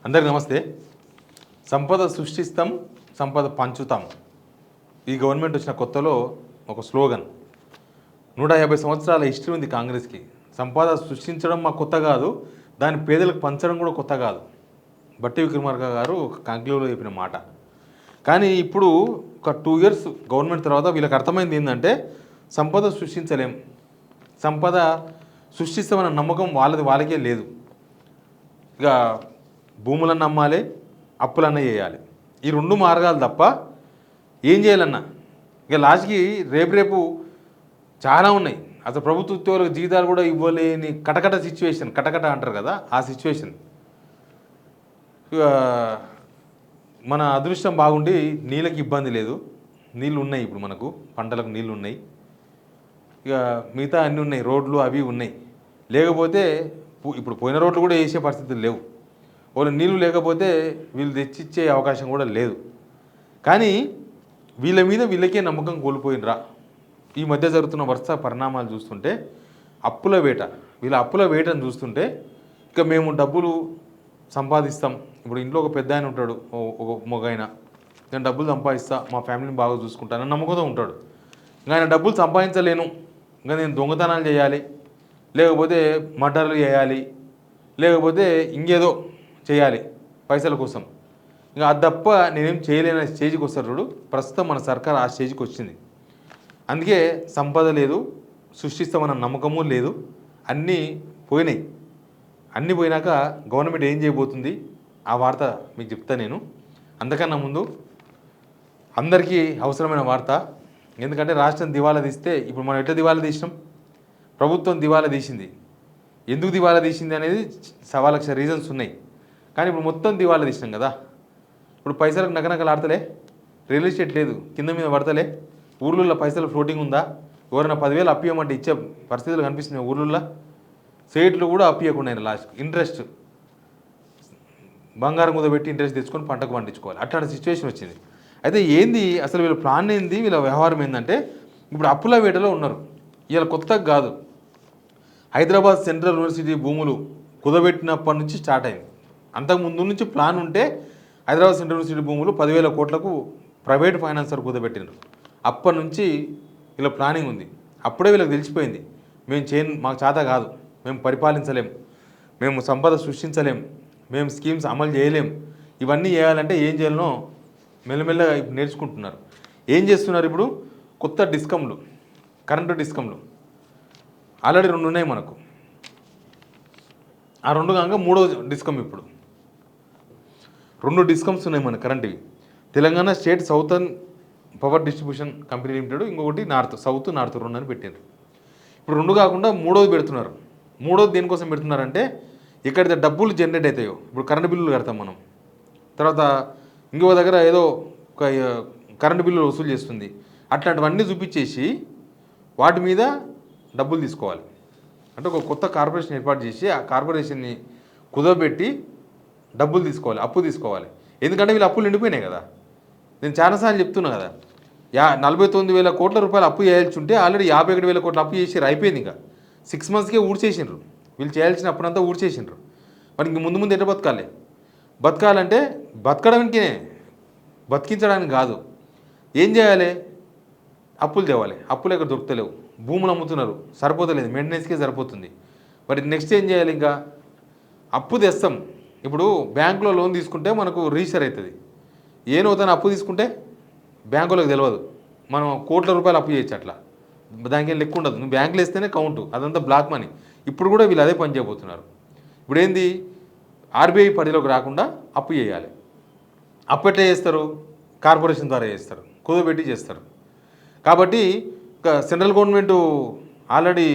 అందరికీ నమస్తే. సంపద సృష్టిస్తాం, సంపద పంచుతాం. ఈ గవర్నమెంట్ వచ్చిన కొత్తలో ఒక స్లోగన్. 150 సంవత్సరాల హిస్టరీ ఉంది కాంగ్రెస్కి. సంపద సృష్టించడం మా కొత్త కాదు, దాన్ని పేదలకు పంచడం కూడా కొత్త కాదు. బట్టి విక్రమార్క గారు ఒక కంక్లూవ్లో చెప్పిన మాట. కానీ ఇప్పుడు ఒక 2 years గవర్నమెంట్ తర్వాత వీళ్ళకి అర్థమైంది ఏంటంటే సంపద సృష్టించలేం, సంపద సృష్టిస్తామన్న నమ్మకం వాళ్ళకే లేదు. ఇక భూములన్న అమ్మాలి, అప్పులన్న చేయాలి. ఈ 2 మార్గాలు తప్ప ఏం చేయాలన్నా ఇక లాస్ట్కి రేపు చాలా ఉన్నాయి. అసలు ప్రభుత్వ ఉద్యోగులకు జీతాలు కూడా ఇవ్వలేని కటకట సిచ్యువేషన్, కటకట అంటారు కదా, ఆ సిచ్యువేషన్. ఇక మన అదృష్టం బాగుండి నీళ్ళకి ఇబ్బంది లేదు, నీళ్ళు ఉన్నాయి. ఇప్పుడు మనకు పంటలకు నీళ్ళు ఉన్నాయి. ఇక మిగతా అన్నీ ఉన్నాయి, రోడ్లు అవి ఉన్నాయి. లేకపోతే ఇప్పుడు పోయిన రోడ్లు కూడా వేసే పరిస్థితులు లేవు. వాళ్ళు నీళ్ళు లేకపోతే వీళ్ళు తెచ్చిచ్చే అవకాశం కూడా లేదు. కానీ వీళ్ళ మీద వీళ్ళకే నమ్మకం కోల్పోయినరా. ఈ మధ్య జరుగుతున్న వరుస పరిణామాలు చూస్తుంటే అప్పుల వేట, వీళ్ళ అప్పుల వేటను చూస్తుంటే ఇక మేము డబ్బులు సంపాదిస్తాం. ఇప్పుడు ఇంట్లో ఒక పెద్ద ఆయన ఉంటాడు, ఒక మొగైన, నేను డబ్బులు సంపాదిస్తా, మా ఫ్యామిలీని బాగా చూసుకుంటానని నమ్మకంతో ఉంటాడు. ఇంకా ఆయన డబ్బులు సంపాదించలేను, ఇంకా నేను దొంగతనాలు చేయాలి, లేకపోతే మర్డర్లు చేయాలి, లేకపోతే ఇంకేదో చేయాలి పైసల కోసం, ఇంకా అది తప్ప నేనేం చేయలేని స్టేజ్కి వస్తారు చూడు. ప్రస్తుతం మన సర్కార్ ఆ స్టేజ్కి వచ్చింది. అందుకే సంపద లేదు, సృష్టిస్తామన్న నమ్మకము లేదు, అన్నీ పోయినాయి. అన్నీ పోయినాక గవర్నమెంట్ ఏం చేయబోతుంది ఆ వార్త మీకు చెప్తా నేను. అంతకన్నా ముందు అందరికీ అవసరమైన వార్త. ఎందుకంటే రాష్ట్రం దివాలా తీస్తే, ఇప్పుడు మనం ఎట్లా దివాలా తీసినాం, ప్రభుత్వం దివాలా తీసింది. ఎందుకు దివాలా తీసింది అనేది 1,00,000 రీజన్స్ ఉన్నాయి. కానీ ఇప్పుడు మొత్తం దివాలా తీసినాం కదా. ఇప్పుడు పైసలకు నకనకలు ఆడతలే, రియల్ ఎస్టేట్ లేదు, కింద మీద పడతలే, ఊర్లలో పైసలు ఫ్లోటింగ్ ఉందా, ఎవరైనా 10,000 అప్పియమంటే ఇచ్చే పరిస్థితులు కనిపిస్తున్నాయి. ఊర్లలో సేట్లు కూడా అప్పియకుండా లాస్ట్ ఇంట్రెస్ట్, బంగారం కుదబెట్టి ఇంట్రెస్ట్ తెచ్చుకొని పంటకు పండించుకోవాలి, అట్లాంటి సిచ్యువేషన్ వచ్చింది. అయితే ఏంది అసలు వీళ్ళ ప్లాన్ ఏంది, వీళ్ళ వ్యవహారం ఏంటంటే ఇప్పుడు అప్పుల వేటలో ఉన్నారు. వీళ్ళ కొత్తగా కాదు, హైదరాబాద్ సెంట్రల్ యూనివర్సిటీ భూములు కుదబెట్టినప్పటి నుంచి స్టార్ట్ అయింది. అంతకుముందు నుంచి ప్లాన్ ఉంటే హైదరాబాద్ సెంట్రల్ యూనివర్సిటీ భూములు 10,000 కోట్లకు ప్రైవేట్ ఫైనాన్సర్ కుదబెట్టినారు. అప్పటి నుంచి వీళ్ళ ప్లానింగ్ ఉంది. అప్పుడే వీళ్ళకి తెలిసిపోయింది, మాకు చేత కాదు, మేము పరిపాలించలేం, మేము సంపద సృష్టించలేం, మేము స్కీమ్స్ అమలు చేయలేం. ఇవన్నీ చేయాలంటే ఏం చేయాలనో మెల్లమెల్లగా నేర్చుకుంటున్నారు. ఏం చేస్తున్నారు ఇప్పుడు, కొత్త డిస్కంలు, కరెంటు డిస్కంలు ఆల్రెడీ 2 ఉన్నాయి మనకు. ఆ 2 కాక 3వ డిస్కమ్. ఇప్పుడు 2 డిస్కమ్స్ ఉన్నాయి మన కరెంటువి. Telangana state southern power distribution company limited, ఇంకొకటి సౌత్ నార్త్ 2 అని పెట్టారు. ఇప్పుడు 2 కాకుండా 3వది పెడుతున్నారు. 3వది దేనికోసం పెడుతున్నారంటే ఎక్కడైతే డబ్బులు జనరేట్ అవుతాయో, ఇప్పుడు కరెంటు బిల్లులు కడతాం మనం, తర్వాత ఇంకో దగ్గర ఏదో ఒక కరెంటు బిల్లులు వసూలు చేస్తుంది, అట్లాంటివన్నీ చూపించేసి వాటి మీద డబ్బులు తీసుకోవాలి. అంటే ఒక కొత్త కార్పొరేషన్ ఏర్పాటు చేసి ఆ కార్పొరేషన్ని కుదబెట్టి డబ్బులు తీసుకోవాలి, అప్పు తీసుకోవాలి. ఎందుకంటే వీళ్ళు అప్పులు నిండిపోయినాయి కదా. నేను చాలాసార్లు చెప్తున్నా కదా, 49,000 కోట్ల రూపాయలు అప్పు చేయాల్సి ఉంటే ఆల్రెడీ 51,000 కోట్ల అప్పు చేసి అయిపోయింది. ఇంకా 6 monthsకే ఊడ్చేసిండ్రు. వీళ్ళు చేయాల్సిన అప్పుడంతా ఊడ్చేసిండ్రు. మరి ఇంక ముందు ఎట్లా బతకాలి? బతకాలంటే బతకడానికే, బతికించడానికి కాదు. ఏం చేయాలి? అప్పులు తేవాలి. అప్పులు ఎక్కడ దొరుకుతలేవు, భూములు అమ్ముతున్నారు, సరిపోతలేదు, మెయింటెనెన్స్కే సరిపోతుంది. మరి నెక్స్ట్ ఏం చేయాలి? ఇంకా అప్పు తెస్తాం. ఇప్పుడు బ్యాంకులో లోన్ తీసుకుంటే మనకు రిజిస్టర్ అవుతుంది. ఏనవుతాను అప్పు తీసుకుంటే బ్యాంకులకు తెలియదు, మనం కోట్ల రూపాయలు అప్పు చేయొచ్చు. అట్లా దానికి ఏం లెక్క ఉండదు, నువ్వు బ్యాంకులో వేస్తేనే కౌంటు, అదంతా బ్లాక్ మనీ. ఇప్పుడు కూడా వీళ్ళు అదే పని చేయబోతున్నారు. ఇప్పుడు ఏంది, ఆర్బీఐ పరిధిలోకి రాకుండా అప్పు చేయాలి. అప్పు ఎట్లా చేస్తారు? కార్పొరేషన్ ద్వారా చేస్తారు, కుదబెట్టి చేస్తారు. కాబట్టి సెంట్రల్ గవర్నమెంట్ ఆల్రెడీ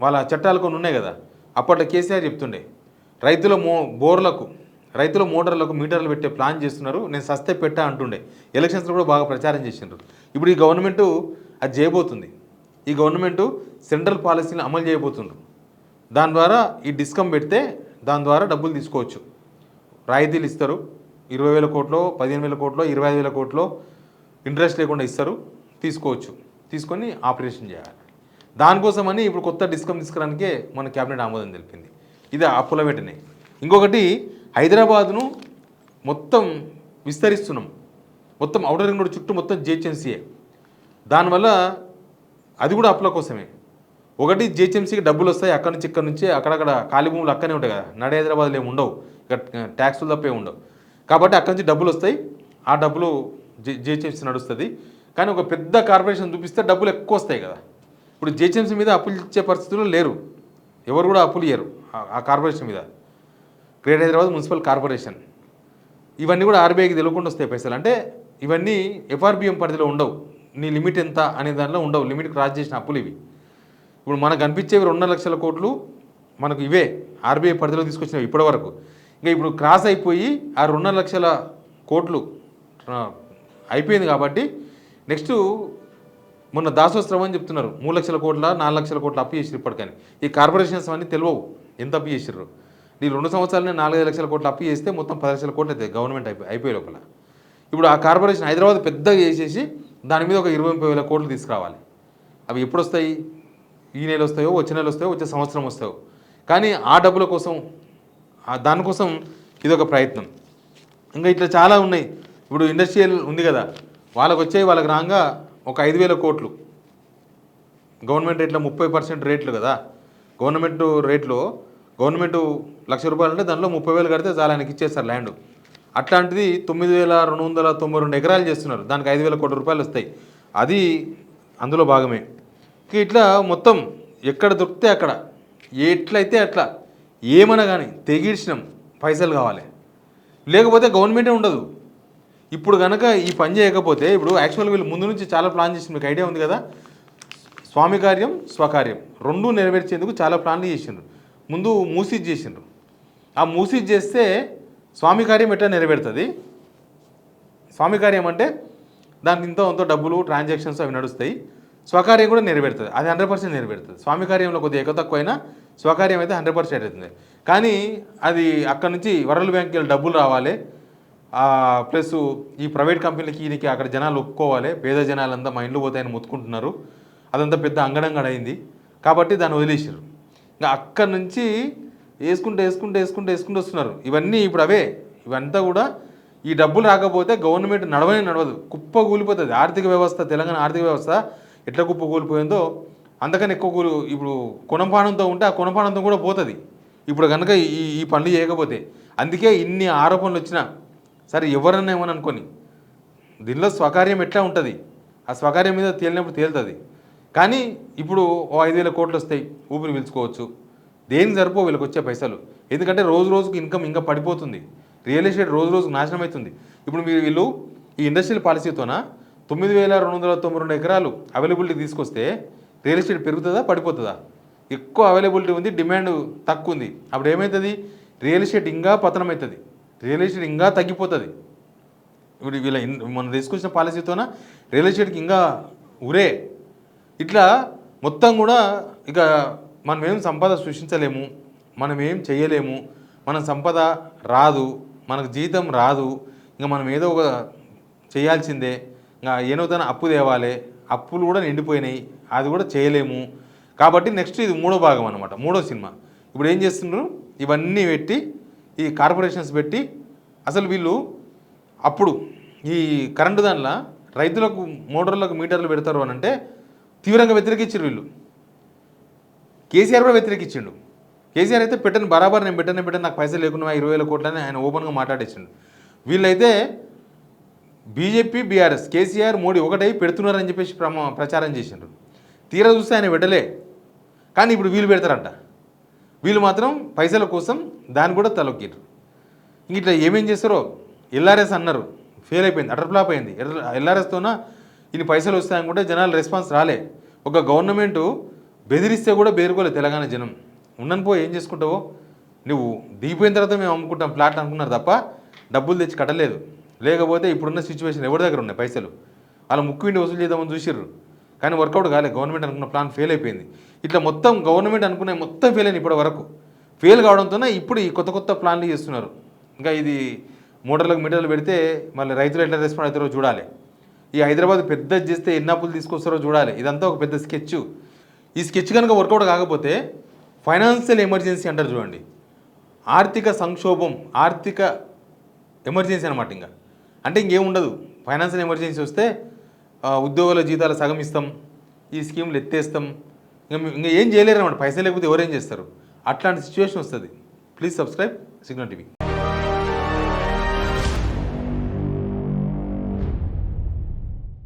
వాళ్ళ చట్టాలు కొన్ని ఉన్నాయి కదా. అప్పట్లో కేసీఆర్ చెప్తుండే రైతుల మోటార్లకు మీటర్లు పెట్టే ప్లాన్ చేస్తున్నారు, నేను సస్తే పెట్టా అంటుండే. ఎలక్షన్స్లో కూడా బాగా ప్రచారం చేసిండ్రు. ఇప్పుడు ఈ గవర్నమెంటు అది చేయబోతుంది. ఈ గవర్నమెంటు సెంట్రల్ పాలసీని అమలు చేయబోతుండ్రు. దాని ద్వారా ఈ డిస్కమ్ పెడితే దాని ద్వారా డబ్బులు తీసుకోవచ్చు. రాయితీలు ఇస్తారు, 20,000 కోట్లో, 15,000 కోట్లో, 25,000 కోట్లో ఇంట్రెస్ట్ లేకుండా ఇస్తారు, తీసుకోవచ్చు. తీసుకొని ఆపరేషన్ చేయాలి. దానికోసమని ఇప్పుడు కొత్త డిస్కమ్ తీసుకురానికే మన క్యాబినెట్ ఆమోదం తెలిపింది. ఇది అప్పుల వేటనే. ఇంకొకటి, హైదరాబాద్ను మొత్తం విస్తరిస్తున్నాం. మొత్తం ఔటర్ రింగ్ రోడ్ చుట్టూ మొత్తం జిహెచ్ఎంసీయే. దానివల్ల అది కూడా అప్పుల కోసమే. ఒకటి జిహెచ్ఎంసీకి డబ్బులు వస్తాయి, అక్కడి నుంచి ఇక్కడ నుంచి అక్కడక్కడ ఖాళీ భూములు అక్కడనే ఉంటాయి కదా, నడి హైదరాబాద్లో ఏమి ఉండవు, ఇక ట్యాక్సులు తప్పే ఉండవు. కాబట్టి అక్కడి నుంచి డబ్బులు వస్తాయి, ఆ డబ్బులు జిహెచ్ఎంసీ నడుస్తుంది. కానీ ఒక పెద్ద కార్పొరేషన్ చూపిస్తే డబ్బులు ఎక్కువ వస్తాయి కదా. ఇప్పుడు జిహెచ్ఎంసీ మీద అప్పులు ఇచ్చే పరిస్థితుల్లో లేరు, ఎవరు కూడా అప్పులు ఇయ్యరు ఆ కార్పొరేషన్ మీద. గ్రేటర్ హైదరాబాద్ మున్సిపల్ కార్పొరేషన్ ఇవన్నీ కూడా ఆర్బీఐకి తెలియకుండా వస్తాయి పైసలు. అంటే ఇవన్నీ ఎఫ్ఆర్బిఎం పరిధిలో ఉండవు, నీ లిమిట్ ఎంత అనే దానిలో ఉండవు, లిమిట్ క్రాస్ చేసిన అప్పులు ఇవి. ఇప్పుడు మనకు కనిపించేవి 2.5 లక్షల కోట్లు మనకు ఇవే ఆర్బీఐ పరిధిలో తీసుకొచ్చినవి ఇప్పటి వరకు. ఇంకా ఇప్పుడు క్రాస్ అయిపోయి ఆ 2.5 లక్షల కోట్లు అయిపోయింది. కాబట్టి నెక్స్ట్ మొన్న దాసోత్సవం అని చెప్తున్నారు, 3 లక్షల కోట్ల 4 లక్షల కోట్ల అప్పు చేసిరు ఇప్పటికని. ఈ కార్పొరేషన్స్ అన్నీ తెలియవు ఎంత అప్పు చేసిర్రు. ఈ 2 సంవత్సరాలనే 4-5 లక్షల కోట్ల అప్పు చేస్తే మొత్తం 10 లక్షల కోట్లు అవుతాయి గవర్నమెంట్ అయిపోయే లోపల. ఇప్పుడు ఆ కార్పొరేషన్ హైదరాబాద్ పెద్దగా చేసేసి దాని మీద ఒక 20-30 వేల కోట్లు తీసుకురావాలి. అవి ఎప్పుడు వస్తాయి? ఈ నెల వస్తాయో, వచ్చే నెల వస్తాయో, వచ్చే సంవత్సరం వస్తాయో. కానీ ఆ డబ్బుల కోసం దానికోసం ఇదొక ప్రయత్నం. ఇంకా ఇట్లా చాలా ఉన్నాయి. ఇప్పుడు ఇండస్ట్రియల్ ఉంది కదా, వాళ్ళకి రాగా ఒక 5,000 కోట్లు గవర్నమెంట్ రేట్లో 30% రేట్లు కదా. గవర్నమెంట్ రేట్లో గవర్నమెంట్ ₹1,00,000 అంటే దానిలో 30,000 కడితే చాలా ఆయనకి ఇచ్చేస్తారు ల్యాండ్. అట్లాంటిది 9,292 ఎకరాలు చేస్తున్నారు, దానికి 5,000 కోట్ల రూపాయలు వస్తాయి. అది అందులో భాగమే. ఇట్లా మొత్తం ఎక్కడ దొరికితే అక్కడ, ఎట్లయితే అట్లా ఏమన్నా కానీ తెగిడిచినాం, పైసలు కావాలి, లేకపోతే గవర్నమెంటే ఉండదు. ఇప్పుడు కనుక ఈ పని చేయకపోతే, ఇప్పుడు యాక్చువల్గా వీళ్ళు ముందు నుంచి చాలా ప్లాన్ చేసింది, మీకు ఐడియా ఉంది కదా. స్వామి కార్యం స్వకార్యం రెండూ నెరవేర్చేందుకు చాలా ప్లాన్లు చేసిండ్రు. ముందు మూసీజ్ చేసిండ్రు. ఆ మూసీజ్ చేస్తే స్వామి కార్యం ఎట్లా నెరవేరుతుంది? స్వామి కార్యం అంటే దానికి ఇంతో డబ్బులు ట్రాన్సాక్షన్స్ అవి నడుస్తాయి. స్వకార్యం కూడా నెరవేరుతుంది, అది 100% నెరవేరుతుంది. స్వామి కార్యంలో కొద్దిగా ఎక్కువ తక్కువ అయినా స్వకార్యం అయితే 100% అవుతుంది. కానీ అది అక్కడ నుంచి వరల్డ్ బ్యాంక్కి వెళ్ళి డబ్బులు రావాలి, ప్లస్ ఈ ప్రైవేట్ కంపెనీలకి ఈయనకి అక్కడ జనాలు ఒప్పుకోవాలి. పేద జనాలంతా మా ఇండ్లు పోతాయని మొత్తుకుంటున్నారు, అదంతా పెద్ద అంగడంగడైంది. కాబట్టి దాన్ని వదిలేసారు. ఇంకా అక్కడి నుంచి వేసుకుంటూ వస్తున్నారు. ఇవన్నీ ఇప్పుడు అవే, ఇవంతా కూడా ఈ డబ్బులు రాకపోతే గవర్నమెంట్ నడవదు, కుప్ప కూలిపోతుంది. ఆర్థిక వ్యవస్థ, తెలంగాణ ఆర్థిక వ్యవస్థ ఎట్లా కుప్ప కూలిపోయిందో అంతకని ఎక్కువ ఇప్పుడు కొనపానంతో ఉంటే ఆ కొనపానంతో కూడా పోతుంది ఇప్పుడు కనుక ఈ పనులు చేయకపోతే. అందుకే ఇన్ని ఆరోపణలు వచ్చినా సరే ఎవరన్నా ఏమని అనుకొని, దీనిలో స్వకార్యం ఎట్లా ఉంటుంది, ఆ స్వకార్యం మీద తేలినప్పుడు తేలుతుంది. కానీ ఇప్పుడు 5,000 కోట్లు వస్తాయి, ఊపిరి పీల్చుకోవచ్చు. దేనికి సరిపో వీళ్ళకి వచ్చే పైసలు? ఎందుకంటే రోజుకు ఇన్కమ్ ఇంకా పడిపోతుంది, రియల్ ఎస్టేట్ రోజుకు నాశనం అవుతుంది. ఇప్పుడు వీళ్ళు ఈ ఇండస్ట్రియల్ పాలసీతోన 9,292 ఎకరాలు అవైలబిలిటీ తీసుకొస్తే రియల్ ఎస్టేట్ పెరుగుతుందా పడిపోతుందా? ఎక్కువ అవైలబిలిటీ ఉంది, డిమాండ్ తక్కువ ఉంది. అప్పుడు ఏమవుతుంది? రియల్ ఎస్టేట్ ఇంకా పతనం అవుతుంది, రియల్ ఎస్టేట్ ఇంకా తగ్గిపోతుంది. ఇప్పుడు వీళ్ళ మనం తీసుకొచ్చిన పాలసీతోన రియల్ ఎస్టేట్కి ఇంకా ఉరే. ఇట్లా మొత్తం కూడా ఇక మనం ఏం సంపద సృష్టించలేము, మనం ఏం చేయలేము, మన సంపద రాదు, మనకు జీతం రాదు, ఇంకా మనం ఏదో ఒక చేయాల్సిందే. ఇంకా ఏనోతన అప్పు తేవాలి, అప్పులు కూడా నిండిపోయినాయి, అది కూడా చేయలేము. కాబట్టి నెక్స్ట్ ఇది 3వ భాగం అనమాట, 3వ సినిమా. ఇప్పుడు ఏం చేస్తున్నారు? ఇవన్నీ పెట్టి, ఈ కార్పొరేషన్స్ పెట్టి, అసలు వీళ్ళు అప్పుడు ఈ కరెంటు దానిలో రైతులకు మోటార్లకు మీటర్లు పెడతారు అని అంటే తీవ్రంగా వ్యతిరేకించారు వీళ్ళు. కేసీఆర్ కూడా వ్యతిరేకించిండు. కేసీఆర్ అయితే పెట్టను బరాబర్, నేను పెట్టను, నాకు పైసలు లేకుండా 20,000 కోట్లని ఆయన ఓపెన్గా మాట్లాడేసిండు. వీళ్ళైతే బీజేపీ బీఆర్ఎస్ కేసీఆర్ మోడీ ఒకటై పెడుతున్నారని చెప్పేసి ప్రచారం చేసిండ్రు. తీరా చూస్తే ఆయన పెట్టలే. కానీ ఇప్పుడు వీళ్ళు పెడతారంట. వీళ్ళు మాత్రం పైసల కోసం దాన్ని కూడా తలొక్కిండ్రు. ఇంక ఇట్లా ఏమేం చేస్తారో. ఎల్ఆర్ఎస్ అన్నారు, ఫెయిల్ అయిపోయింది, అటర్ ఫ్లాప్ అయింది. ఎల్ఆర్ఎస్తోన ఇన్ని పైసలు వస్తాయనుకుంటే జనాలు రెస్పాన్స్ రాలే. ఒక గవర్నమెంటు బెదిరిస్తే కూడా బెదిరుకోలేదు తెలంగాణ జనం. ఉన్నని పోయి ఏం చేసుకుంటావో, నువ్వు దిగిపోయిన తర్వాత మేము అమ్ముకుంటాం ఫ్లాట్ అనుకున్నారు తప్ప డబ్బులు తెచ్చి కట్టలేదు. లేకపోతే ఇప్పుడున్న సిచ్యువేషన్ ఎవరి దగ్గర ఉన్నాయి పైసలు? వాళ్ళ ముక్కు వసూలు చేద్దామని చూసిర్రు, కానీ వర్కౌట్ కాలేదు. గవర్నమెంట్ అనుకున్న ప్లాన్ ఫెయిల్ అయిపోయింది. ఇట్లా మొత్తం గవర్నమెంట్ అనుకునే మొత్తం ఫెయిల్ అయినాయి ఇప్పటి వరకు. ఫెయిల్ కావడంతోనే ఇప్పుడు ఈ కొత్త ప్లాన్లు చేస్తున్నారు. ఇంకా ఇది మోటార్లకు మీటర్లు పెడితే మళ్ళీ రైతులు ఎట్లా రెస్పాండ్ అవుతారో చూడాలి. ఈ హైదరాబాద్ పెద్ద చేస్తే ఎన్ని అప్పులు తీసుకొస్తారో చూడాలి. ఇదంతా ఒక పెద్ద స్కెచ్. ఈ స్కెచ్ కనుక వర్కౌట్ కాకపోతే ఫైనాన్షియల్ ఎమర్జెన్సీ అంటారు చూడండి, ఆర్థిక సంక్షోభం, ఆర్థిక ఎమర్జెన్సీ అనమాట. ఇంకా అంటే ఇంకేం ఉండదు. ఫైనాన్షియల్ ఎమర్జెన్సీ వస్తే ఉద్యోగుల జీతాలు సగం ఇస్తాం, ఈ స్కీమ్లు ఎత్తేస్తాం, ఇంకా ఏం చేయలేరు అనమాట. పైసలు లేకపోతే ఎవరేం చేస్తారు? అట్లాంటి సిచ్యువేషన్ వస్తుంది. Please subscribe signal TV.